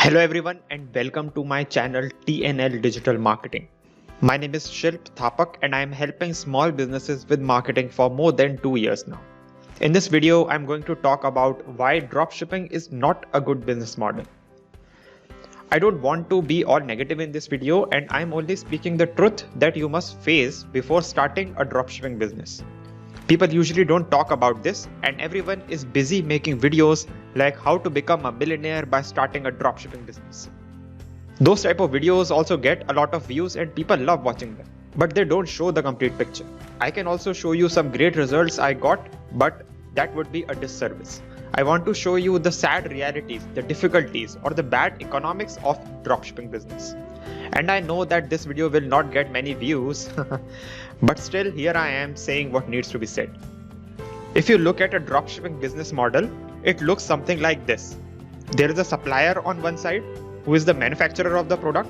Hello everyone and welcome to my channel TNL Digital Marketing. My name is Shilp Thapak and I am helping small businesses with marketing for more than 2 years now. In this video, I'm going to talk about why dropshipping is not a good business model. I don't want to be all negative in this video and I'm only speaking the truth that you must face before starting a dropshipping business. People usually don't talk about this and everyone is busy making videos like how to become a millionaire by starting a dropshipping business. Those type of videos also get a lot of views and people love watching them, but they don't show the complete picture. I can also show you some great results I got, but that would be a disservice. I want to show you the sad realities, the difficulties or the bad economics of dropshipping business. And I know that this video will not get many views, but still here I am saying what needs to be said. If you look at a dropshipping business model, it looks something like this. There is a supplier on one side who is the manufacturer of the product,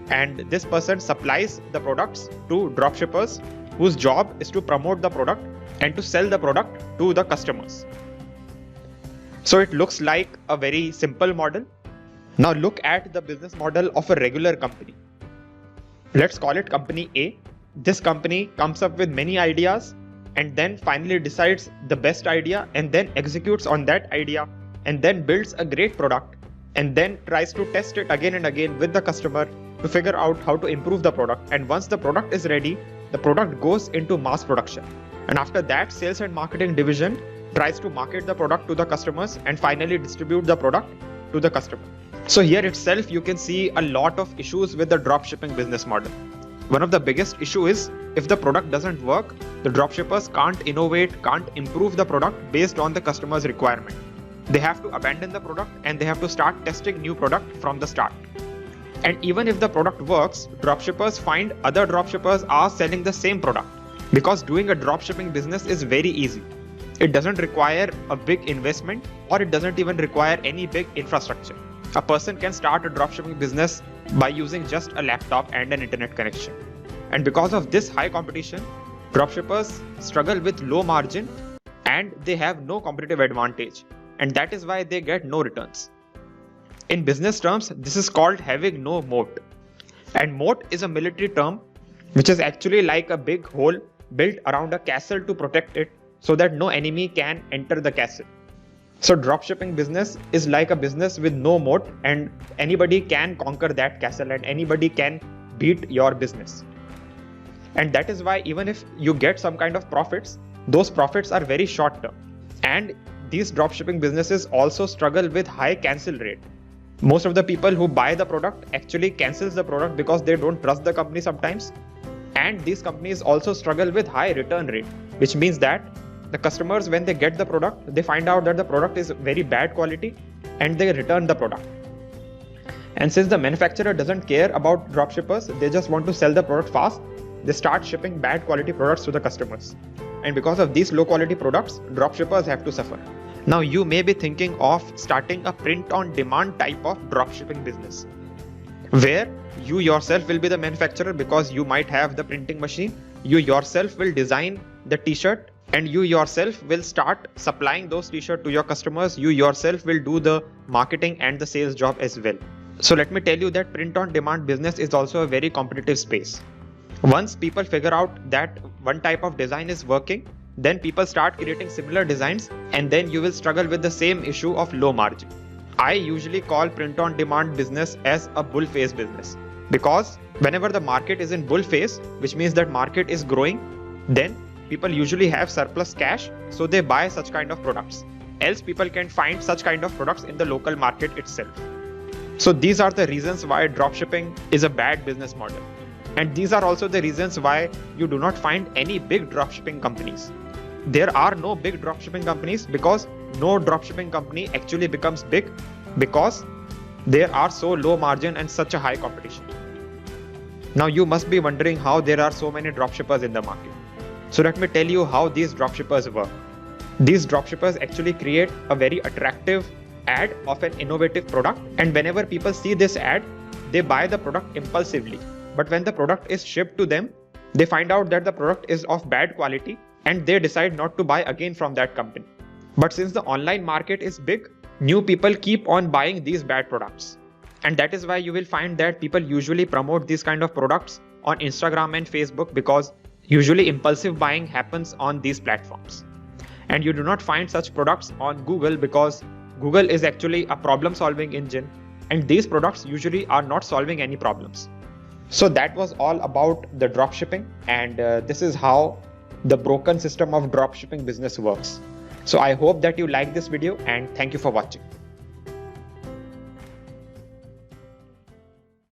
and this person supplies the products to dropshippers whose job is to promote the product and to sell the product to the customers. So it looks like a very simple model. Now look at the business model of a regular company. Let's call it company A. This company comes up with many ideas and then finally decides the best idea and then executes on that idea and then builds a great product and then tries to test it again and again with the customer to figure out how to improve the product. And once the product is ready, the product goes into mass production. And after that, sales and marketing division tries to market the product to the customers and finally distribute the product to the customer. So here itself, you can see a lot of issues with the dropshipping business model. One of the biggest issue is if the product doesn't work, the dropshippers can't innovate, can't improve the product based on the customer's requirement. They have to abandon the product and they have to start testing new product from the start. And even if the product works, dropshippers find other dropshippers are selling the same product because doing a dropshipping business is very easy. It doesn't require a big investment or it doesn't even require any big infrastructure. A person can start a dropshipping business by using just a laptop and an internet connection. And because of this high competition, dropshippers struggle with low margin and they have no competitive advantage. And that is why they get no returns. In business terms, this is called having no moat. And moat is a military term which is actually like a big hole built around a castle to protect it so that no enemy can enter the castle. So dropshipping business is like a business with no moat and anybody can conquer that castle and anybody can beat your business. And that is why even if you get some kind of profits, those profits are very short term. And these dropshipping businesses also struggle with high cancel rate. Most of the people who buy the product actually cancels the product because they don't trust the company sometimes. And these companies also struggle with high return rate, which means that the customers, when they get the product, they find out that the product is very bad quality and they return the product. And since the manufacturer doesn't care about dropshippers, they just want to sell the product fast, they start shipping bad quality products to the customers. And because of these low quality products, dropshippers have to suffer. Now you may be thinking of starting a print on demand type of dropshipping business, where you yourself will be the manufacturer because you might have the printing machine, you yourself will design the t-shirt, and you yourself will start supplying those t-shirts to your customers. You yourself will do the marketing and the sales job as well. So let me tell you that print on demand business is also a very competitive space. Once people figure out that one type of design is working, then people start creating similar designs and then you will struggle with the same issue of low margin. I usually call print on demand business as a bull phase business because whenever the market is in bull phase, which means that market is growing, then people usually have surplus cash, so they buy such kind of products. Else people can find such kind of products in the local market itself. So these are the reasons why dropshipping is a bad business model. And these are also the reasons why you do not find any big dropshipping companies. There are no big dropshipping companies because no dropshipping company actually becomes big because there are so low margin and such a high competition. Now you must be wondering how there are so many dropshippers in the market. So let me tell you how these dropshippers work. These dropshippers actually create a very attractive ad of an innovative product, and whenever people see this ad, they buy the product impulsively. But when the product is shipped to them, they find out that the product is of bad quality and they decide not to buy again from that company. But since the online market is big, new people keep on buying these bad products. And that is why you will find that people usually promote these kind of products on Instagram and Facebook, because usually impulsive buying happens on these platforms. And you do not find such products on Google, because Google is actually a problem solving engine, and these products usually are not solving any problems. So that was all about the dropshipping, and this is how the broken system of dropshipping business works. So I hope that you like this video, and thank you for watching.